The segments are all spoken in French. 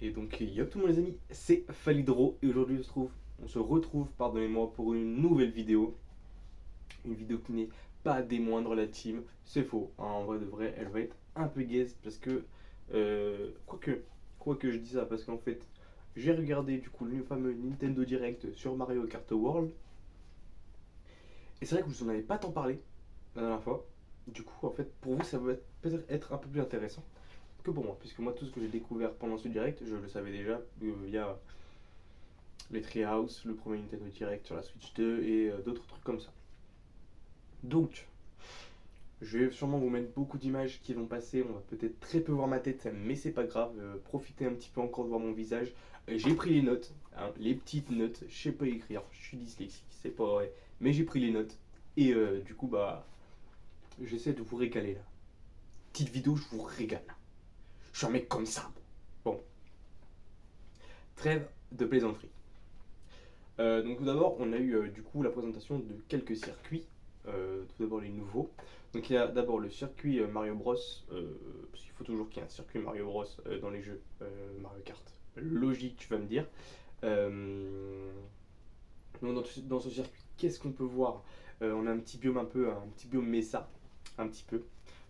Et donc, yo tout le monde les amis, c'est Falidro et aujourd'hui on se retrouve, pardonnez-moi, pour une nouvelle vidéo. Une vidéo qui n'est pas des moindres la team, c'est faux. Hein, en vrai de vrai, elle va être un peu gaze parce que, quoique je dis ça parce qu'en fait, j'ai regardé du coup le fameux Nintendo Direct sur Mario Kart World. Et c'est vrai que je vous en avais pas tant parlé la dernière fois. Du coup, en fait, pour vous, ça va peut-être être un peu plus intéressant que pour moi, puisque moi, tout ce que j'ai découvert pendant ce direct, je le savais déjà via les Treehouse, le premier Nintendo Direct sur la Switch 2 et d'autres trucs comme ça. Donc, je vais sûrement vous mettre beaucoup d'images qui vont passer. On va peut-être très peu voir ma tête, mais c'est pas grave. Profitez un petit peu encore de voir mon visage. J'ai pris les notes, hein, les petites notes. Je sais pas écrire, je suis dyslexique, c'est pas vrai. Mais j'ai pris les notes. Et du coup, bah, j'essaie de vous régaler là. Petite vidéo, je vous régale. Je suis un mec comme ça. Bon, trêve de plaisanterie. Donc tout d'abord, on a eu du coup la présentation de quelques circuits. Tout d'abord les nouveaux. Donc il y a d'abord le circuit Mario Bros. Parce qu'il faut toujours qu'il y ait un circuit Mario Bros dans les jeux Mario Kart. Logique, tu vas me dire. Euh, donc dans ce circuit, qu'est-ce qu'on peut voir? On a un petit biome un petit biome Mesa, un petit peu.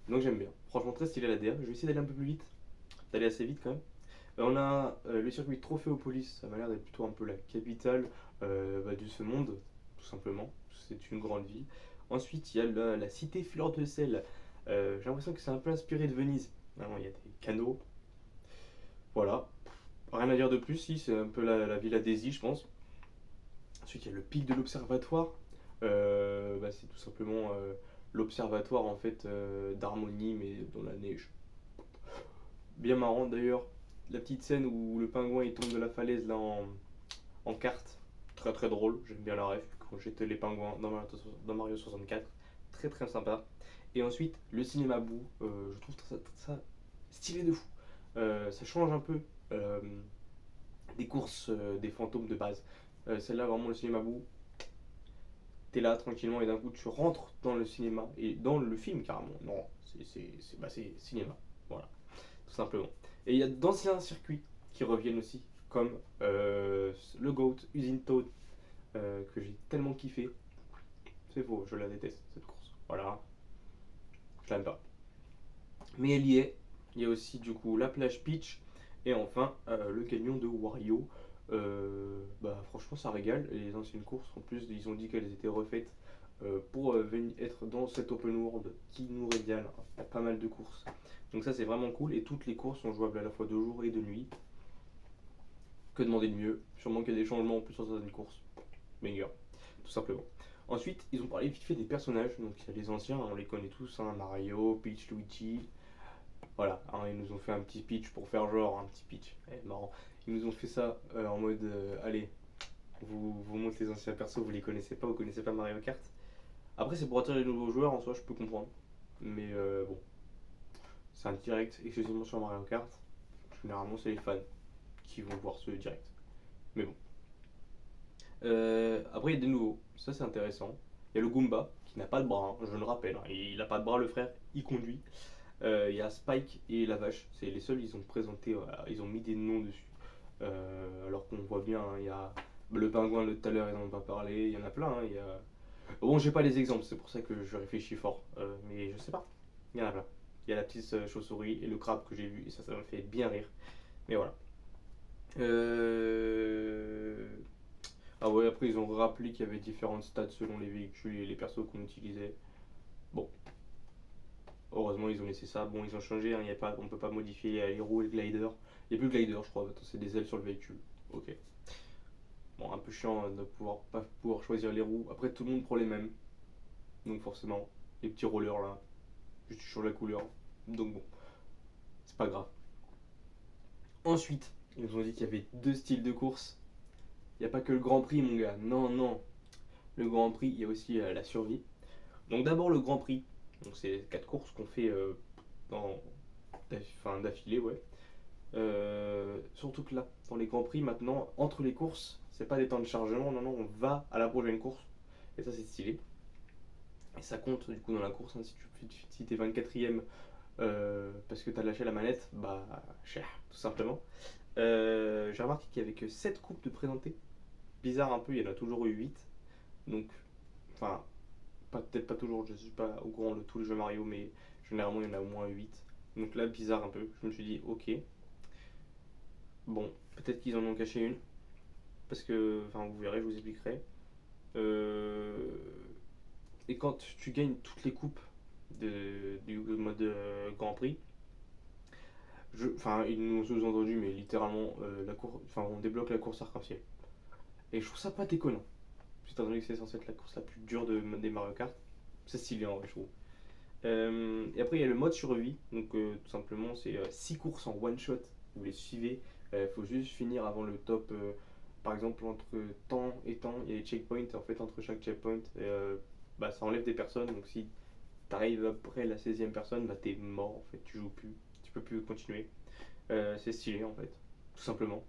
Donc j'aime bien. Franchement très stylé la DA. Je vais essayer d'aller un peu plus vite, d'aller assez vite quand même. On a le circuit Trophéopolis, ça m'a l'air d'être plutôt un peu la capitale de ce monde, tout simplement. C'est une grande ville. Ensuite, il y a la cité Fleur de Sel. J'ai l'impression que c'est un peu inspiré de Venise. Vraiment, il y a des canaux. Voilà. Rien à dire de plus, si, c'est un peu la Villa Daisy, je pense. Ensuite, il y a le pic de l'observatoire. C'est tout simplement l'observatoire en fait d'harmonie, mais dans la neige. Bien marrant d'ailleurs, la petite scène où le pingouin il tombe de la falaise là en carte. Très très drôle, j'aime bien la ref quand j'étais les pingouins dans Mario 64. Très très sympa. Et ensuite, le cinéma bout, je trouve ça stylé de fou. Ça change un peu euh, des courses des fantômes de base. Celle-là, vraiment, le cinéma bout, t'es là tranquillement et d'un coup tu rentres dans le cinéma et dans le film carrément. Non, c'est cinéma. Voilà, tout simplement. Et il y a d'anciens circuits qui reviennent aussi, comme le GOAT, Usine Toad, que j'ai tellement kiffé. C'est faux, je la déteste cette course. Voilà, je l'aime pas. Mais elle y est. Il y a aussi du coup la plage Peach et enfin le canyon de Wario. Franchement ça régale. Les anciennes courses en plus ils ont dit qu'elles étaient refaites pour être dans cet open world qui nous régale. Il y a pas mal de courses. Donc ça c'est vraiment cool et toutes les courses sont jouables à la fois de jour et de nuit. Que demander de mieux? Sûrement qu'il y a des changements en plus sur certaines courses. Meilleur, tout simplement. Ensuite, ils ont parlé vite fait des personnages. Donc il y a les anciens, on les connaît tous, hein, Mario, Peach, Luigi. Voilà, hein, ils nous ont fait un petit pitch pour faire genre un petit pitch. Marrant. Ils nous ont fait ça en mode allez, vous montrez les anciens persos, vous connaissez pas Mario Kart. Après, c'est pour attirer les nouveaux joueurs, en soi, je peux comprendre. Mais bon, c'est un direct exclusivement sur Mario Kart. Généralement, c'est les fans qui vont voir ce direct. Mais bon. Après, il y a des nouveaux. Ça, c'est intéressant. Il y a le Goomba, qui n'a pas de bras, hein, je le rappelle. Hein. Il n'a pas de bras, le frère, il conduit. Il y a Spike et la vache. C'est les seuls, ils ont présenté, voilà, ils ont mis des noms dessus. Alors qu'on voit bien, hein, il y a le pingouin de tout à l'heure, ils n'en ont pas parlé. Il y en a plein. Hein, il y a... Bon, j'ai pas les exemples, c'est pour ça que je réfléchis fort. Mais je sais pas. Il y en a plein. Il y a la petite chauve-souris et le crabe que j'ai vu, et ça m'a fait bien rire. Mais voilà. Euh... Ah ouais, après ils ont rappelé qu'il y avait différentes stats selon les véhicules et les persos qu'on utilisait. Bon, heureusement ils ont laissé ça. Bon, ils ont changé, hein, y a pas, on peut pas modifier les roues et le glider. Il n'y a plus de glider, je crois. Attends, c'est des ailes sur le véhicule. Ok. Bon, un peu chiant de pouvoir pas pouvoir choisir les roues. Après, tout le monde prend les mêmes. Donc forcément, les petits rollers là, juste sur la couleur. Donc bon, c'est pas grave. Ensuite, ils nous ont dit qu'il y avait deux styles de course. Il n'y a pas que le Grand Prix, mon gars. Non, non. Le Grand Prix, il y a aussi la survie. Donc d'abord le Grand Prix. Donc c'est quatre courses qu'on fait dans, d'affilée, ouais. Surtout que là, dans les Grands Prix, maintenant, entre les courses, c'est pas des temps de chargement, non, non, on va à la prochaine course. Et ça, c'est stylé. Et ça compte du coup dans la course, hein, si t'es 24ème parce que t'as lâché la manette, bah cher, tout simplement. J'ai remarqué qu'il n'y avait que 7 coupes de présentées. Bizarre un peu, il y en a toujours eu 8. Donc, enfin, peut-être pas toujours, je suis pas au courant de tous les jeux Mario, mais généralement il y en a au moins 8. Donc là, bizarre un peu. Je me suis dit, ok, bon, peut-être qu'ils en ont caché une. Parce que, enfin, vous verrez, je vous expliquerai. Euh, Et quand tu gagnes toutes les coupes du mode Grand Prix, enfin, ils nous ont sous-entendu, mais littéralement, on débloque la course arc-en-ciel. Et je trouve ça pas déconnant. Étant donné que c'est censé être la course la plus dure des Mario Kart, c'est stylé en vrai, je trouve. Et après, il y a le mode survie. Donc, tout simplement, c'est 6 courses en one shot. Vous les suivez. Il faut juste finir avant le top. Par exemple, entre temps et temps, il y a des checkpoints. En fait, entre chaque checkpoint, bah, ça enlève des personnes. Donc, si t'arrives après la 16e personne, bah, t'es mort. En fait, tu joues plus. Tu peux plus continuer. C'est stylé, en fait. Tout simplement.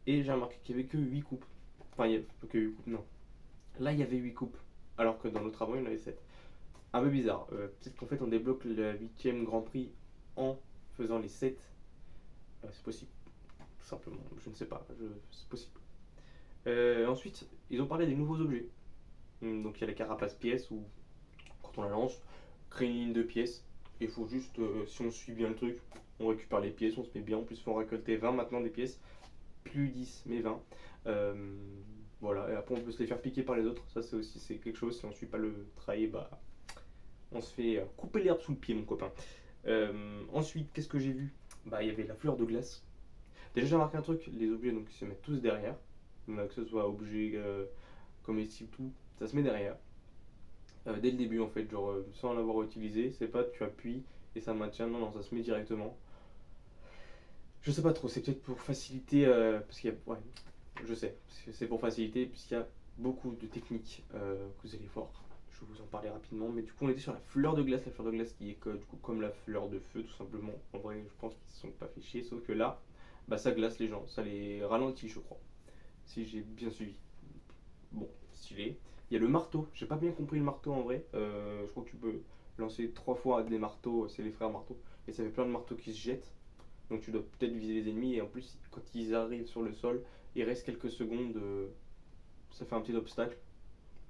Et j'ai remarqué qu'il y avait que 8 coupes. Enfin, il y avait que 8 coupes, non. Là, il y avait 8 coupes. Alors que dans l'autre avant, il y en avait 7. Un peu bizarre. Peut-être qu'en fait on débloque le 8ème Grand Prix en faisant les 7. C'est possible, tout simplement. Je ne sais pas, c'est possible. Ensuite, ils ont parlé des nouveaux objets. Donc il y a la carapace pièce où, quand on la lance, crée une ligne de pièces. Il faut juste, si on suit bien le truc, on récupère les pièces, on se met bien. En plus, il faut en récolter 20 maintenant des pièces. Plus 10, mais 20. Euh, voilà, et après on peut se les faire piquer par les autres. Ça, c'est quelque chose. Si on ne suit pas le trail, bah on se fait couper l'herbe sous le pied, mon copain. Ensuite, qu'est-ce que j'ai vu? Bah, il y avait la fleur de glace. Déjà, j'ai remarqué un truc, les objets donc ils se mettent tous derrière, que ce soit objet comestible, tout, ça se met derrière. Dès le début, en fait, genre sans l'avoir utilisé, c'est pas tu appuies et ça maintient, non, non, ça se met directement. Je sais pas trop, c'est peut-être pour faciliter, parce qu'il y a, ouais, je sais, c'est pour faciliter, puisqu'il y a beaucoup de techniques que vous allez voir. Je vais vous en parler rapidement, mais du coup on était sur la fleur de glace, qui est du coup comme la fleur de feu tout simplement. En vrai, je pense qu'ils ne se sont pas fait chier, sauf que là, bah ça glace les gens, ça les ralentit, je crois, si j'ai bien suivi. Bon, stylé. Il y a le marteau, j'ai pas bien compris le marteau en vrai. Je crois que tu peux lancer 3 fois des marteaux, c'est les frères marteaux, et ça fait plein de marteaux qui se jettent. Donc tu dois peut-être viser les ennemis, et en plus, quand ils arrivent sur le sol, il reste quelques secondes, ça fait un petit obstacle.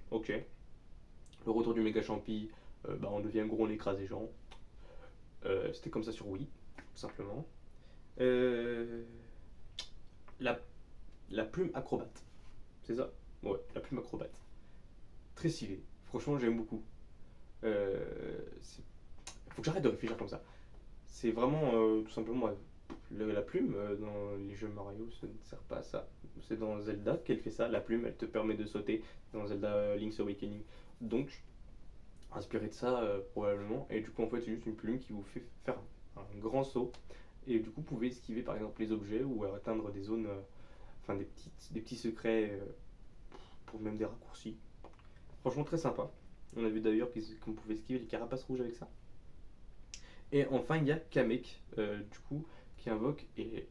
Ok. Le retour du méga champi, bah, on devient gros, on écrase les gens. C'était comme ça sur Wii, tout simplement. Euh, la, la plume acrobate, c'est ça? Ouais, la plume acrobate. Très stylé. Franchement, j'aime beaucoup. Faut que j'arrête de réfléchir comme ça. C'est vraiment tout simplement la plume dans les jeux Mario, ça ne sert pas à ça. C'est dans Zelda qu'elle fait ça. La plume, elle te permet de sauter dans Zelda Link's Awakening. Donc, inspiré de ça probablement. Et du coup, en fait, c'est juste une plume qui vous fait faire un grand saut. Et du coup, vous pouvez esquiver par exemple les objets ou atteindre des zones, enfin des petits secrets pour même des raccourcis. Franchement, très sympa. On a vu d'ailleurs qu'on pouvait esquiver les carapaces rouges avec ça. Et enfin, il y a Kamek, du coup, qui invoque. Et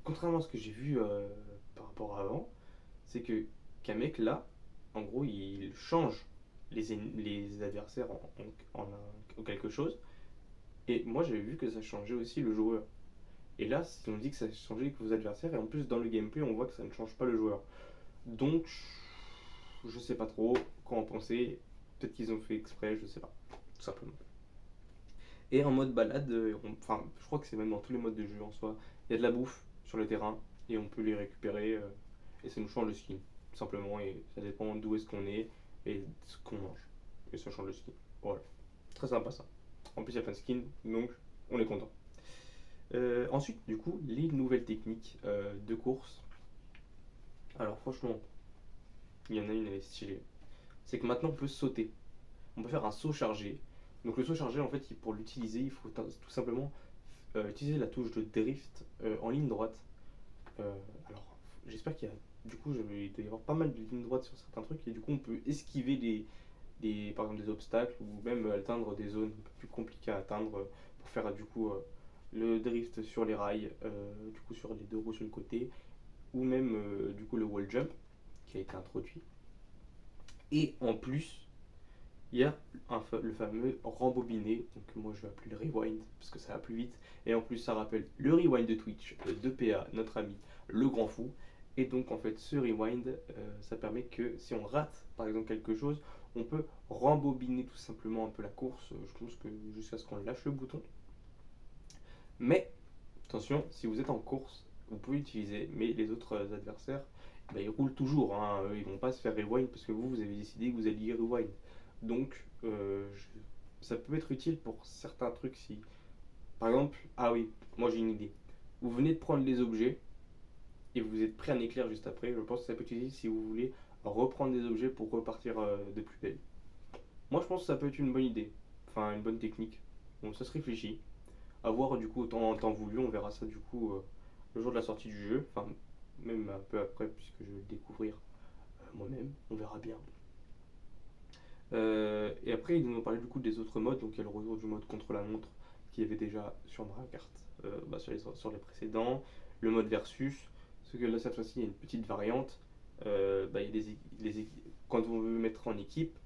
contrairement à ce que j'ai vu par rapport à avant, c'est que Kamek, là, en gros, il change les adversaires en quelque chose. Et moi, j'avais vu que ça changeait aussi le joueur. Et là, si on dit que ça changeait avec vos adversaires, et en plus, dans le gameplay, on voit que ça ne change pas le joueur. Donc, je sais pas trop quoi en penser. Peut-être qu'ils ont fait exprès, je sais pas. Tout simplement. Et en mode balade, enfin, je crois que c'est même dans tous les modes de jeu en soi. Il y a de la bouffe sur le terrain et on peut les récupérer et ça nous change le skin, tout simplement. Et ça dépend d'où est-ce qu'on est et ce qu'on mange. Et ça change le skin. Voilà. Très sympa ça. En plus, il y a plein de skins, donc on est content. Ensuite, du coup, les nouvelles techniques de course. Alors, franchement, il y en a une, elle est stylée. C'est que maintenant, on peut sauter. On peut faire un saut chargé. Donc, le saut chargé, en fait, pour l'utiliser, il faut tout simplement utiliser la touche de drift en ligne droite. Alors, j'espère qu'il y a. Du coup, il doit y avoir pas mal de lignes droites sur certains trucs, et du coup, on peut esquiver par exemple des obstacles ou même atteindre des zones un peu plus compliquées à atteindre pour faire du coup le drift sur les rails, du coup sur les deux roues sur le côté, ou même du coup le wall jump qui a été introduit. Et en plus, il y a le fameux rembobiné, donc moi je vais appeler le rewind parce que ça va plus vite, et en plus ça rappelle le rewind de Twitch de PA, notre ami le grand fou, et donc en fait ce rewind, ça permet que si on rate par exemple quelque chose, on peut rembobiner tout simplement un peu la course, je pense que jusqu'à ce qu'on lâche le bouton. Mais attention, si vous êtes en course, vous pouvez l'utiliser, mais les autres adversaires, bah, ils roulent toujours, hein, ils vont pas se faire rewind parce que vous avez décidé que vous alliez rewind. Donc, ça peut être utile pour certains trucs si, par exemple, ah oui, moi j'ai une idée. Vous venez de prendre les objets et vous êtes prêt à un éclair juste après. Je pense que ça peut être utile si vous voulez reprendre des objets pour repartir de plus belle. Moi, je pense que ça peut être une bonne idée, enfin une bonne technique. Bon, ça se réfléchit. À voir du coup en temps voulu, on verra ça du coup le jour de la sortie du jeu, enfin même un peu après puisque je vais le découvrir moi-même, on verra bien. Et après ils nous ont parlé du coup des autres modes, donc il y a le retour du mode contre la montre qui avait déjà sur Mario Kart, sur les précédents, le mode versus, ce que là cette fois-ci il y a une petite variante, il y a quand on veut mettre en équipe,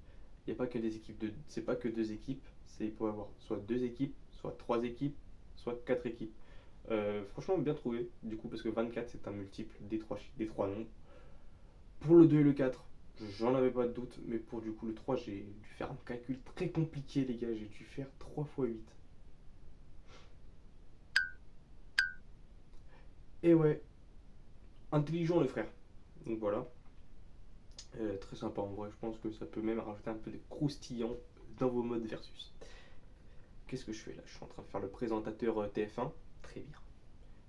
il n'y a pas que des équipes c'est pas que deux équipes, il peut y avoir soit deux équipes, soit trois équipes, soit quatre équipes. Franchement, bien trouvé, du coup, parce que 24 c'est un multiple des trois nombres. Pour le 2 et le 4, j'en avais pas de doute, mais pour du coup le 3, j'ai dû faire un calcul très compliqué, les gars. J'ai dû faire 3 fois 8. Et ouais, intelligent le frère. Donc voilà, très sympa en vrai. Je pense que ça peut même rajouter un peu de croustillant dans vos modes versus. Qu'est-ce que je fais là? Je suis en train de faire le présentateur TF1. Très bien.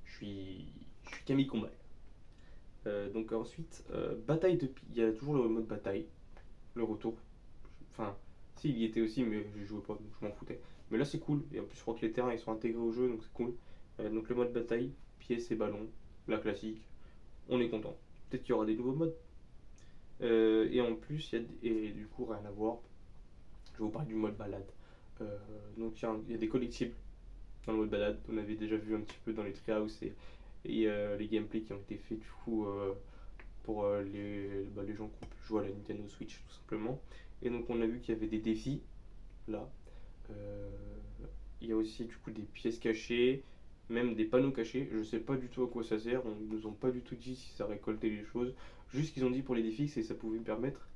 Je suis Camille Combal. Donc ensuite, bataille de. Il y a toujours le mode bataille, le retour. Enfin, si, il y était aussi, mais je jouais pas, donc je m'en foutais. Mais là, c'est cool. Et en plus, je crois que les terrains ils sont intégrés au jeu, donc c'est cool. Donc le mode bataille, pièces et ballons, la classique. On est content. Peut-être qu'il y aura des nouveaux modes. Et en plus, et du coup, rien à voir. Je vais vous parler du mode balade. Donc il y a des collectibles dans le mode balade. On avait déjà vu un petit peu dans les Treehouse et les gameplays qui ont été faits du coup pour les gens qui ont pu jouer à la Nintendo Switch tout simplement. Et donc on a vu qu'il y avait des défis là. Euh, il y a aussi du coup des pièces cachées, même des panneaux cachés. Je sais pas du tout à quoi ça sert. Ils nous ont pas du tout dit si ça récoltait les choses. Juste qu'ils ont dit pour les défis que ça pouvait permettre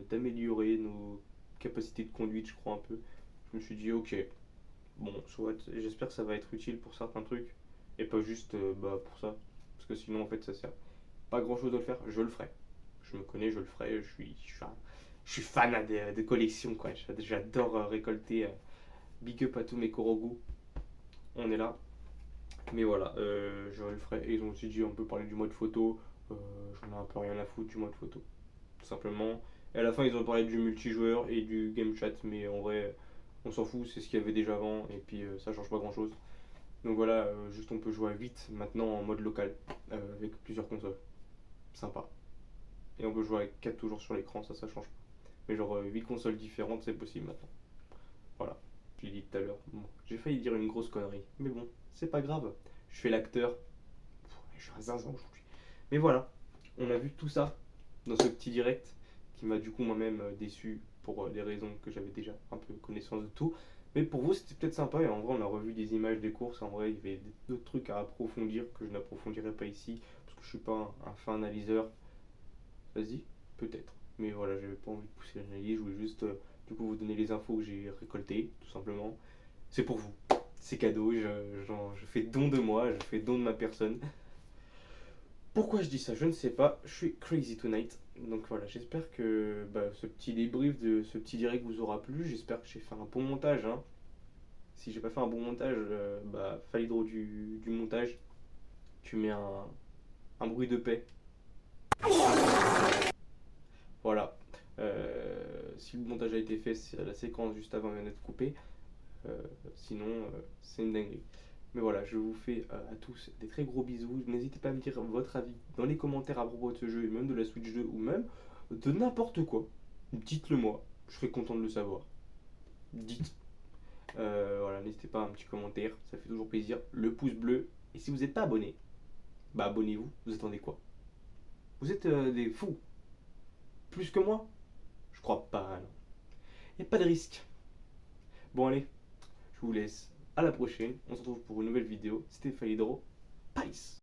d'améliorer nos capacités de conduite, je crois un peu. Je me suis dit ok, bon, soit j'espère que ça va être utile pour certains trucs et pas juste pour ça. Parce que sinon en fait ça sert pas grand chose à le faire, je le ferai. Je me connais, je le ferai, je suis fan de collection quoi. J'adore récolter. Big up à tous mes Korogu, on est là. Mais voilà, je le ferai. Et ils ont aussi dit on peut parler du mode photo. J'en ai un peu rien à foutre du mode photo, tout simplement. Et à la fin ils ont parlé du multijoueur et du game chat, mais en vrai on s'en fout, c'est ce qu'il y avait déjà avant et puis ça change pas grand chose. Donc voilà, juste on peut jouer à 8 maintenant en mode local avec plusieurs consoles. Sympa. Et on peut jouer avec 4 toujours sur l'écran, ça change pas. Mais genre 8 consoles différentes, c'est possible maintenant. Voilà, je l'ai dit tout à l'heure. Bon, j'ai failli dire une grosse connerie, mais bon, c'est pas grave. Je fais l'acteur. Je suis un zinzin aujourd'hui. Mais voilà, on a vu tout ça dans ce petit direct qui m'a du coup moi-même déçu pour des raisons que j'avais déjà un peu connaissance de tout. Mais pour vous, c'était peut-être sympa et en vrai, on a revu des images des courses. En vrai, il y avait d'autres trucs à approfondir que je n'approfondirai pas ici parce que je suis pas un fin analyseur. Vas-y, peut-être. Mais voilà, j'avais pas envie de pousser l'analyse, je voulais juste du coup vous donner les infos que j'ai récoltées, tout simplement. C'est pour vous, c'est cadeau, je fais don de moi, je fais don de ma personne. Pourquoi je dis ça, je ne sais pas, je suis crazy tonight. Donc voilà, j'espère que ce petit débrief de ce petit direct vous aura plu, j'espère que j'ai fait un bon montage. Hein. Si j'ai pas fait un bon montage, Falidro du montage, tu mets un bruit de paix. Voilà. Si le montage a été fait, c'est la séquence juste avant vient d'être coupée. Sinon, c'est une dinguerie. Mais voilà, je vous fais à tous des très gros bisous. N'hésitez pas à me dire votre avis dans les commentaires à propos de ce jeu et même de la Switch 2 ou même de n'importe quoi. Dites-le moi, je serais content de le savoir. Dites. Voilà, n'hésitez pas à un petit commentaire, ça fait toujours plaisir. Le pouce bleu. Et si vous n'êtes pas abonné, abonnez-vous. Vous attendez quoi? Vous êtes des fous. Plus que moi? Je crois pas, non. et pas de risque. Bon allez, je vous laisse. À la prochaine. On se retrouve pour une nouvelle vidéo. C'était Faïdro. Peace.